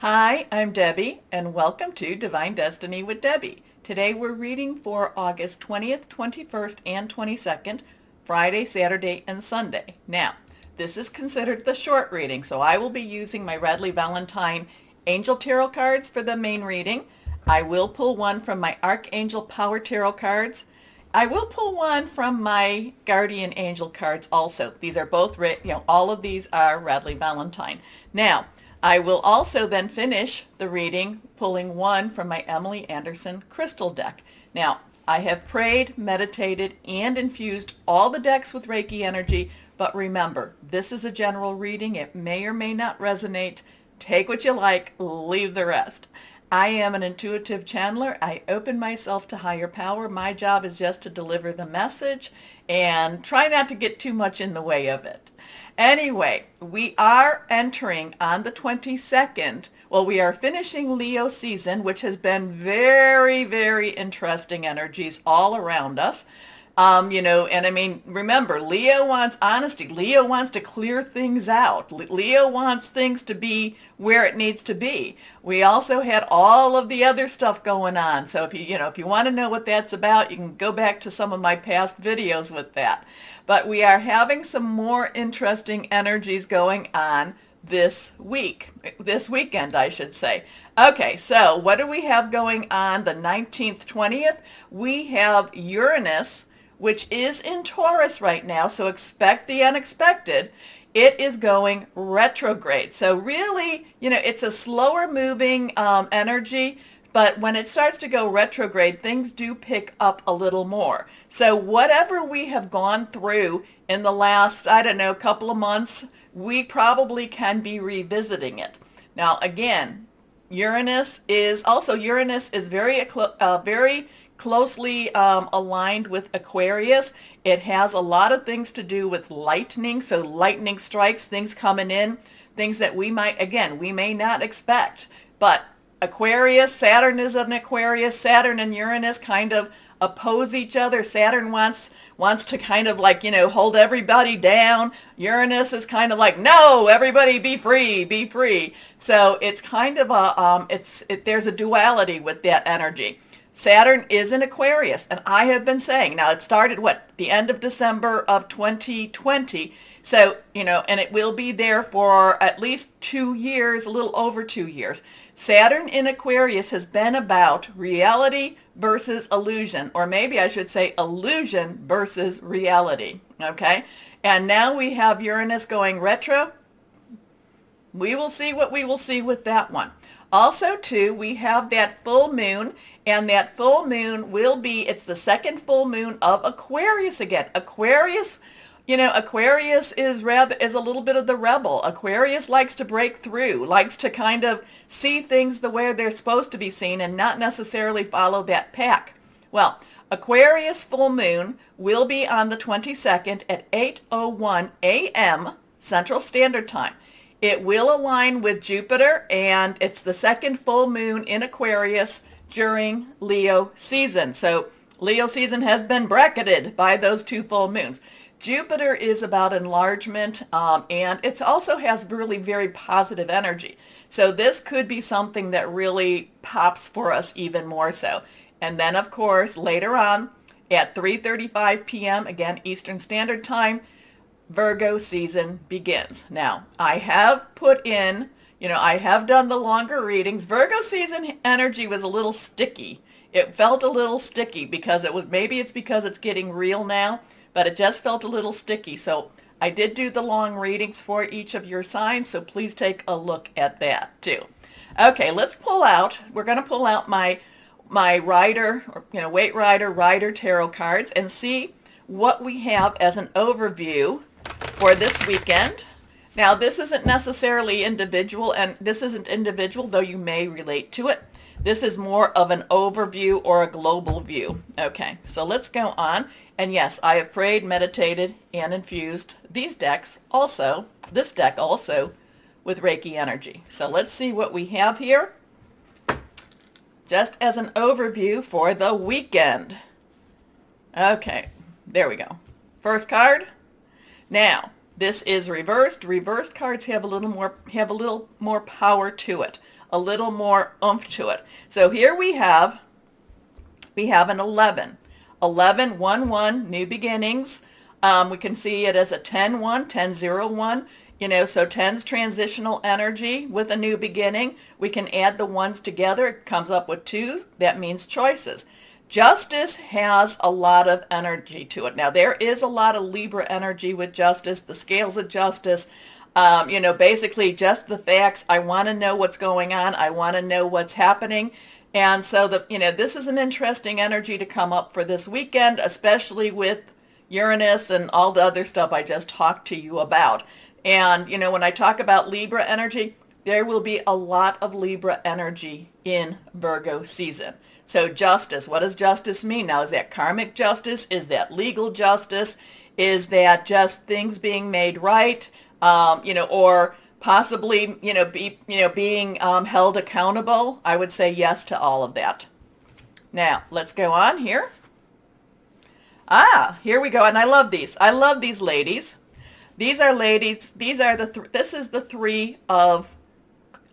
Hi, I'm Debbie, and welcome to Divine Destiny with Debbie. Today we're reading for August 20th, 21st, and 22nd, Friday, Saturday, and Sunday. Now, this is considered the short reading, so I will be using my Radley Valentine Angel Tarot cards for the main reading. I will pull one from my Archangel Power Tarot cards. I will pull one from my Guardian Angel cards also. These are both, all of these are Radley Valentine. Now, I will also then finish the reading pulling one from my Emily Anderson crystal deck. Now, I have prayed, meditated, and infused all the decks with Reiki energy, but remember, this is a general reading. It may or may not resonate. Take what you like, leave the rest. I am an intuitive channeler. I open myself to higher power. My job is just to deliver the message and try not to get too much in the way of it. Anyway, we are entering on the 22nd. Well, we are finishing Leo season, which has been very, very interesting energies all around us. And I mean, remember, Leo wants honesty. Leo wants to clear things out. Leo wants things to be where it needs to be. We also had all of the other stuff going on. So if you want to know what that's about, you can go back to some of my past videos with that. But we are having some more interesting energies going on this weekend, I should say. Okay, so what do we have going on the 19th, 20th? We have Uranus, which is in Taurus right now, so expect the unexpected. It is going retrograde. So really, it's a slower moving energy, but when it starts to go retrograde, things do pick up a little more. So whatever we have gone through in the last, I don't know, couple of months, we probably can be revisiting it. Now, again, Uranus is very closely aligned with Aquarius. It has a lot of things to do with lightning. So lightning strikes, things coming in, things that we may not expect. But Aquarius, Saturn is an Aquarius. Saturn and Uranus kind of oppose each other. Saturn wants to kind of hold everybody down. Uranus is kind of like, no, everybody be free, be free. So it's kind of there's a duality with that energy. Saturn is in Aquarius, and I have been saying, now it started the end of December of 2020. So, and it will be there for at least 2 years, a little over 2 years. Saturn in Aquarius has been about reality versus illusion, or maybe I should say illusion versus reality, okay? And now we have Uranus going retro. We will see what we will see with that one. Also, too, we have that full moon, and that full moon it's the second full moon of Aquarius again. Aquarius is a little bit of the rebel. Aquarius likes to break through, likes to kind of see things the way they're supposed to be seen and not necessarily follow that pack. Well, Aquarius full moon will be on the 22nd at 8:01 a.m. Central Standard Time. It will align with Jupiter, and it's the second full moon in Aquarius during Leo season. So Leo season has been bracketed by those two full moons. Jupiter is about enlargement, and it also has really very positive energy. So this could be something that really pops for us even more so. And then, of course, later on at 3:35 p.m., again, Eastern Standard Time, Virgo season begins. Now, I have I have done the longer readings. Virgo season energy was a little sticky. It felt a little sticky because maybe it's because it's getting real now, but it just felt a little sticky. So I did do the long readings for each of your signs, so please take a look at that too. Okay, let's pull out. We're going to pull out my rider, weight rider tarot cards and see what we have as an overview for this weekend. Now, this isn't necessarily individual, and this isn't individual, though you may relate to it. This is more of an overview or a global view. Okay, so let's go on. And yes, I have prayed, meditated, and infused this deck also, with Reiki energy. So let's see what we have here, just as an overview for the weekend. Okay, there we go. First card. Now, this is reversed. Reversed cards have a little more power to it. a little more oomph to it. So here we have an 11. 11, 1, 1, new beginnings. We can see it as a 10, 1, 10, 0, 1. So 10's transitional energy with a new beginning. We can add the ones together. It comes up with 2. That means choices. Justice has a lot of energy to it. Now, there is a lot of Libra energy with justice, the scales of justice. Basically just the facts. I want to know what's going on. I want to know what's happening. And so this is an interesting energy to come up for this weekend, especially with Uranus and all the other stuff I just talked to you about. And, when I talk about Libra energy, there will be a lot of Libra energy in Virgo season. So justice, what does justice mean? Now, is that karmic justice? Is that legal justice? Is that just things being made right? Or possibly, being held accountable? I would say yes to all of that. Now, let's go on here. Here we go. And I love these. I love these ladies. These are ladies. These are this is the 3 of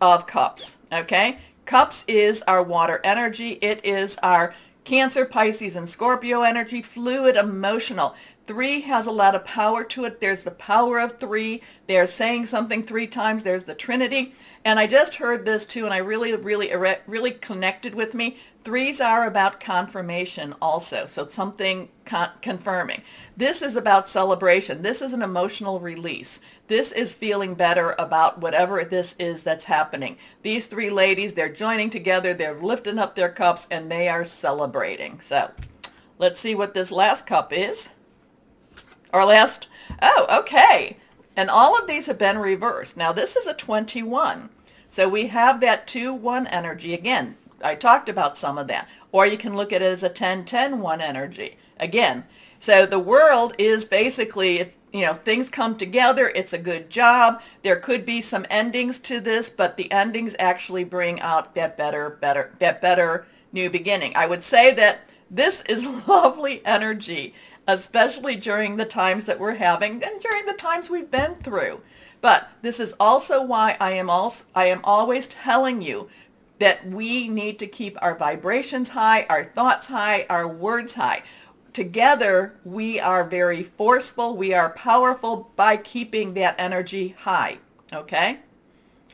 cups. Okay. Cups is our water energy. It is our Cancer, Pisces, and Scorpio energy, fluid, emotional. 3 has a lot of power to it. There's the power of 3. They're saying something 3 times. There's the Trinity. And I just heard this too, and I really connected with me. 3s are about confirmation also. So something confirming. This is about celebration. This is an emotional release. This is feeling better about whatever this is that's happening. These 3 ladies, they're joining together. They're lifting up their cups and they are celebrating. So let's see what this last cup is. Okay. And all of these have been reversed. Now this is a 21. So we have that 2-1 energy. Again, I talked about some of that. Or you can look at it as a 10-10-1 energy. Again, so the world is basically, things come together. It's a good job. There could be some endings to this, but the endings actually bring out that better new beginning. I would say that this is lovely energy, especially during the times that we're having and during the times we've been through. But this is also why I am always telling you that we need to keep our vibrations high, our thoughts high, our words high. Together, we are very forceful. We are powerful by keeping that energy high. Okay?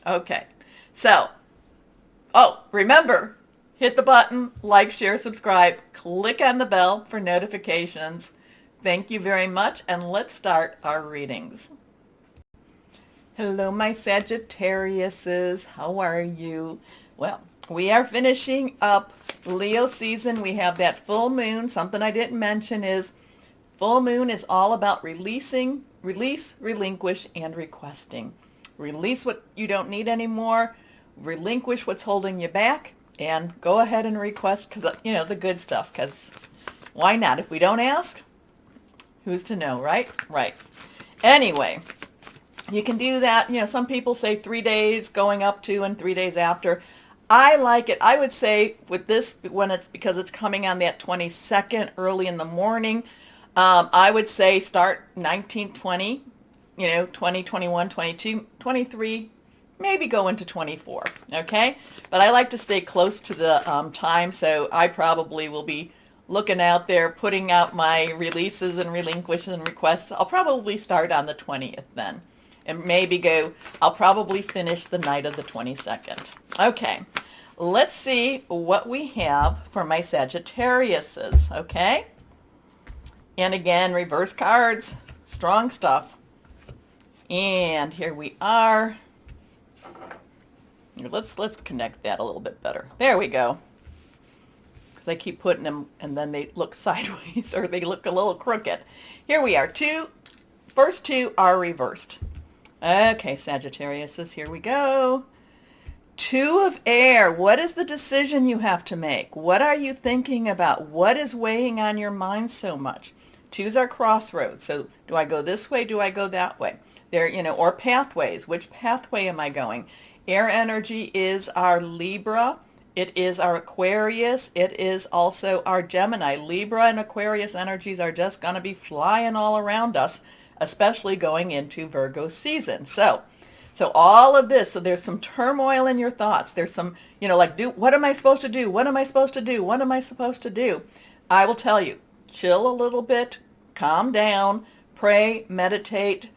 Okay. So, remember, hit the button, like, share, subscribe, click on the bell for notifications. Thank you very much, and let's start our readings. Hello, my Sagittariuses. How are you? Well, we are finishing up Leo season. We have that full moon. Something I didn't mention is full moon is all about release, relinquish, and requesting. Release what you don't need anymore. Relinquish what's holding you back. And go ahead and request, the good stuff. Because why not? If we don't ask, who's to know, right? Right. Anyway, you can do that. Some people say 3 days going up to and 3 days after. I like it. I would say with this, because it's coming on that 22nd early in the morning, I would say start 19, 20, 20, 21, 22, 23, maybe go into 24, okay? But I like to stay close to the time, so I probably will be looking out there, putting out my releases and relinquishes and requests. I'll probably start on the 20th then. And I'll probably finish the night of the 22nd. Okay, let's see what we have for my Sagittariuses, okay? And again, reverse cards, strong stuff. And here we are. Let's connect that a little bit better. There we go. Because I keep putting them and then they look sideways or they look a little crooked. Here we are. First 2 are reversed. Okay, Sagittariuses, here we go. 2 of air. What is the decision you have to make? What are you thinking about? What is weighing on your mind so much? 2s are crossroads. So do I go this way? Do I go that way? Or pathways. Which pathway am I going? Air energy is our Libra. It is our Aquarius. It is also our Gemini. Libra and Aquarius energies are just going to be flying all around us, especially going into Virgo season. So So all of this, so there's some turmoil in your thoughts. There's some, like, what am I supposed to do? What am I supposed to do? What am I supposed to do? I will tell you, chill a little bit, calm down, pray, meditate,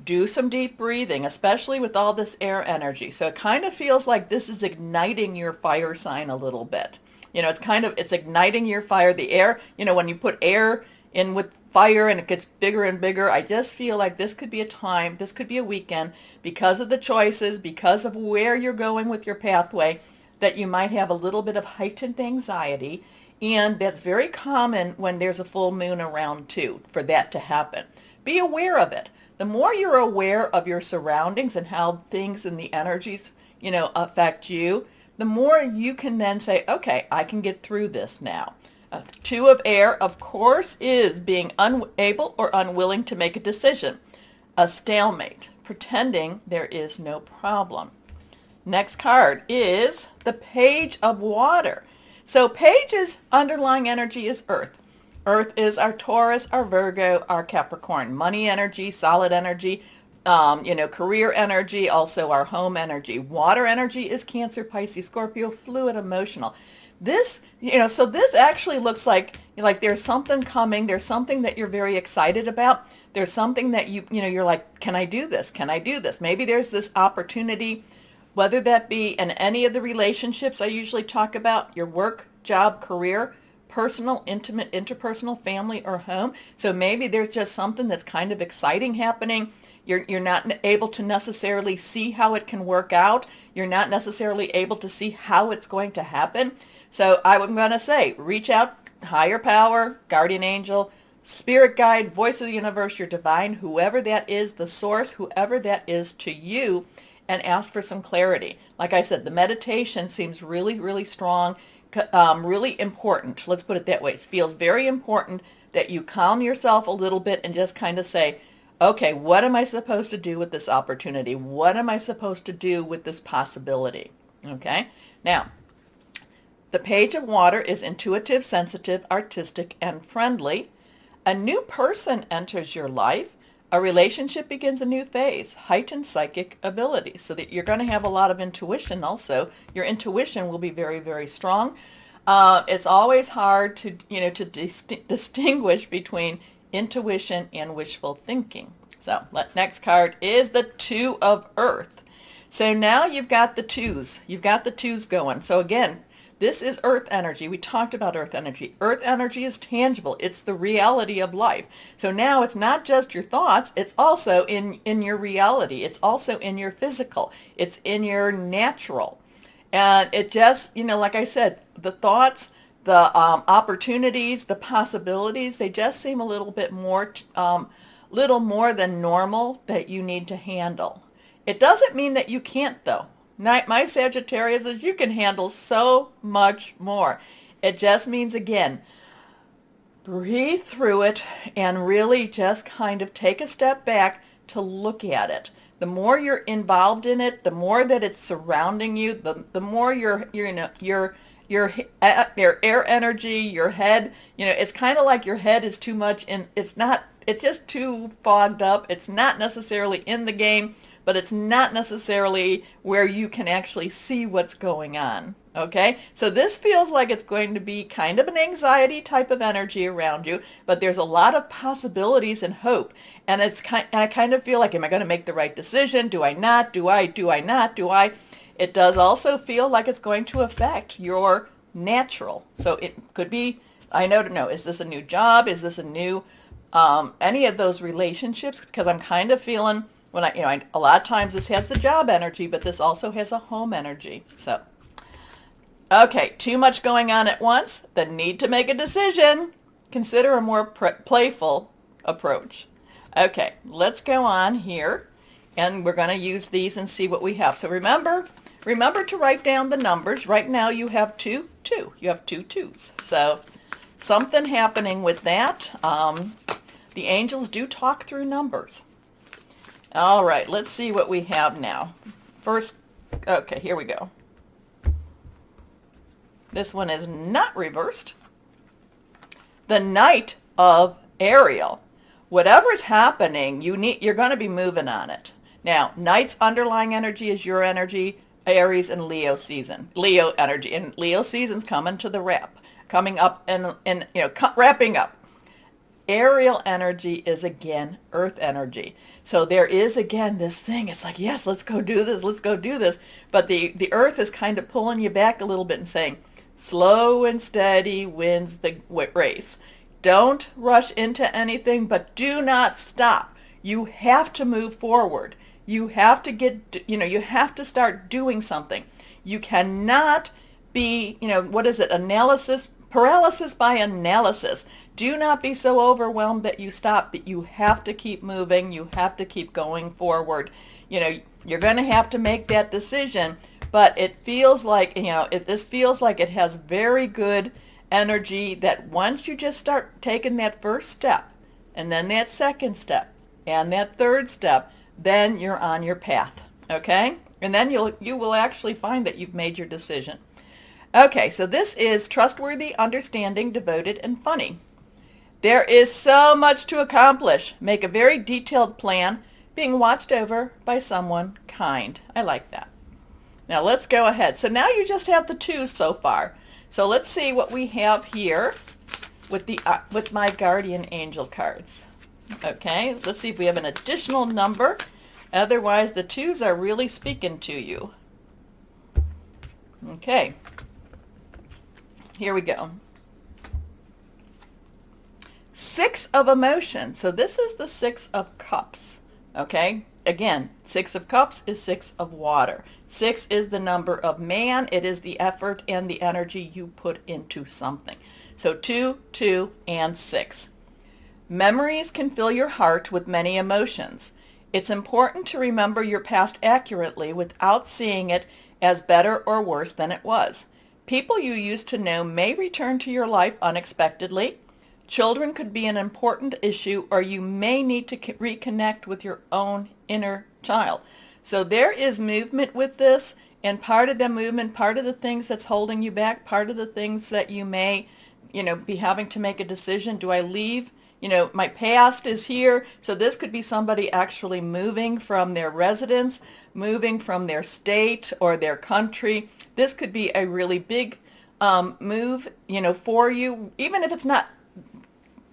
do some deep breathing, especially with all this air energy. So it kind of feels like this is igniting your fire sign a little bit. It's igniting your fire. The air, when you put air in with fire and it gets bigger and bigger, I just feel like this could be a time, this could be a weekend, because of the choices, because of where you're going with your pathway, that you might have a little bit of heightened anxiety. And that's very common when there's a full moon around too, for that to happen. Be aware of it. The more you're aware of your surroundings and how things and the energies, affect you, the more you can then say, okay, I can get through this now. Two of air, of course, is being unable or unwilling to make a decision. A stalemate, pretending there is no problem. Next card is the Page of Water. So Page's underlying energy is Earth. Earth is our Taurus, our Virgo, our Capricorn. Money energy, solid energy, career energy, also our home energy. Water energy is Cancer, Pisces, Scorpio, fluid, emotional. This, so this actually looks like there's something coming. There's something that you're very excited about. There's something that you're like, can I do this? Can I do this? Maybe there's this opportunity, whether that be in any of the relationships I usually talk about, your work, job, career, personal, intimate, interpersonal, family, or home. So maybe there's just something that's kind of exciting happening. You're not able to necessarily see how it can work out. You're not necessarily able to see how it's going to happen. So I'm going to say, reach out, higher power, guardian angel, spirit guide, voice of the universe, your divine, whoever that is, the source, whoever that is to you, and ask for some clarity. Like I said, the meditation seems really, really strong, really important. Let's put it that way. It feels very important that you calm yourself a little bit and just kind of say, okay, what am I supposed to do with this opportunity? What am I supposed to do with this possibility? Okay? Now, the Page of Water is intuitive, sensitive, artistic, and friendly. A new person enters your life. A relationship begins a new phase. Heightened psychic ability. So that you're going to have a lot of intuition also. Your intuition will be very, very strong. It's always hard to, distinguish between intuition and wishful thinking. So next card is the Two of Earth. So now you've got the twos. You've got the twos going. So again, this is earth energy. We talked about earth energy. Earth energy is tangible. It's the reality of life. So now it's not just your thoughts. It's also in your reality. It's also in your physical. It's in your natural. And it just, like I said, the thoughts, the opportunities, the possibilities, they just seem a little bit more, little more than normal that you need to handle. It doesn't mean that you can't, though. My Sagittarius is you can handle so much more. It just means, again, breathe through it and really just kind of take a step back to look at it. The more you're involved in it, the more that it's surrounding you, the more your air energy, your head, it's kind of like your head is too much in, it's just too fogged up. It's not necessarily in the game, but it's not necessarily where you can actually see what's going on. Okay, so this feels like it's going to be kind of an anxiety type of energy around you, but there's a lot of possibilities and hope. And I kind of feel like, am I going to make the right decision? Do I not? Do I not? Do I? It does also feel like it's going to affect your natural. So it could be, I don't know, is this a new job? Is this a new, any of those relationships? Because I'm kind of feeling, when a lot of times this has the job energy, but this also has a home energy. So, okay, too much going on at once, the need to make a decision. Consider a more playful approach. Okay, let's go on here, and we're going to use these and see what we have. So remember to write down the numbers. Right now you have 2, 2. You have 2 twos. So something happening with that. The angels do talk through numbers. All right, let's see what we have now. First, okay, here we go. This one is not reversed. The Knight of Ariel. Whatever's happening, you're going to be moving on it. Now, night's underlying energy is your energy, Aries and Leo season, Leo energy, and Leo season's coming to the wrap, coming up and wrapping up. Aerial energy is again earth energy. So there is again this thing. It's like, yes, let's go do this. Let's go do this. But the earth is kind of pulling you back a little bit and saying, slow and steady wins the race. Don't rush into anything, but do not stop. You have to move forward. You have to you have to start doing something. You cannot be, paralysis by analysis. Do not be so overwhelmed that you stop, but you have to keep moving. You have to keep going forward. You're going to have to make that decision, but it feels like, this feels like it has very good energy that once you just start taking that first step, and then that second step, and that third step, then you're on your path, okay? And then you will actually find that you've made your decision. Okay, so this is trustworthy, understanding, devoted, and funny. There is so much to accomplish. Make a very detailed plan, being watched over by someone kind. I like that. Now let's go ahead. So now you just have the twos so far. So let's see what we have here with my guardian angel cards. Okay, let's see if we have an additional number. Otherwise, the twos are really speaking to you. Okay, here we go. Six of emotion. So this is the Six of Cups. Okay, again, Six of Cups is six of water. Six is the number of man. It is the effort and the energy you put into something. So 2, 2, and 6. Memories can fill your heart with many emotions. It's important to remember your past accurately without seeing it as better or worse than it was. People you used to know may return to your life unexpectedly. Children could be an important issue, or you may need to reconnect with your own inner child. So there is movement with this, and part of the movement, part of the things that's holding you back, part of the things that you may, be having to make a decision. Do I leave? My past is here. So this could be somebody actually moving from their residence, moving from their state or their country. This could be a really big move, for you, even if it's not,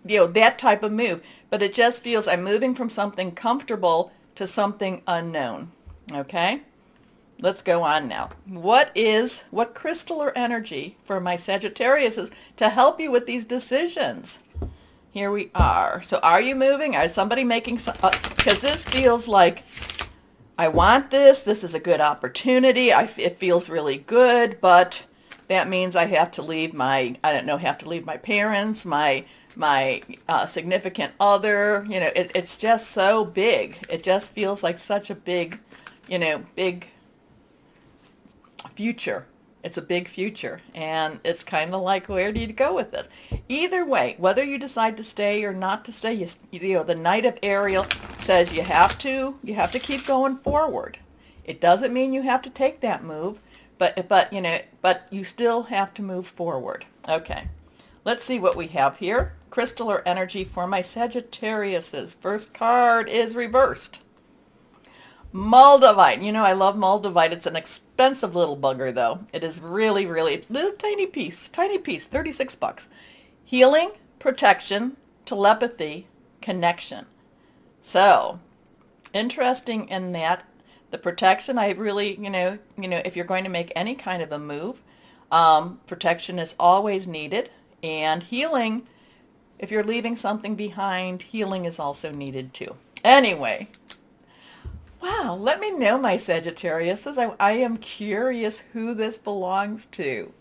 that type of move. But it just feels I'm moving from something comfortable to something unknown. Okay? Let's go on now. What crystal or energy for my Sagittarius is to help you with these decisions? Here we are. So are you moving? Is somebody making some, because this feels like I want this. This is a good opportunity. It feels really good, but that means I have to leave my parents, my significant other. It's just so big. It just feels like such a big, big future. It's a big future, and it's kind of like, where do you go with this? Either way, whether you decide to stay or not to stay, the Knight of Ariel says you have to keep going forward. It doesn't mean you have to take that move, but you still have to move forward. Okay, let's see what we have here. Crystal or energy for my Sagittariuses. First card is reversed. Moldavite. I love Moldavite. It's an expensive little bugger, though. It is really, really little tiny piece, $36. Healing, protection, telepathy, connection. So, interesting in that. The protection, I really, if you're going to make any kind of a move, protection is always needed. And healing, if you're leaving something behind, healing is also needed too. Anyway. Wow, let me know, my Sagittarius. I am curious who this belongs to.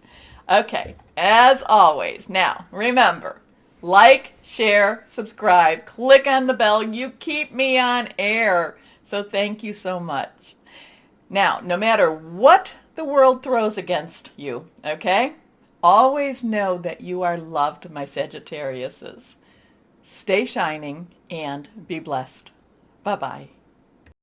Okay, as always, now remember, like, share, subscribe, click on the bell. You keep me on air. So thank you so much. Now, no matter what the world throws against you, okay, always know that you are loved, my Sagittariuses. Stay shining and be blessed. Bye-bye.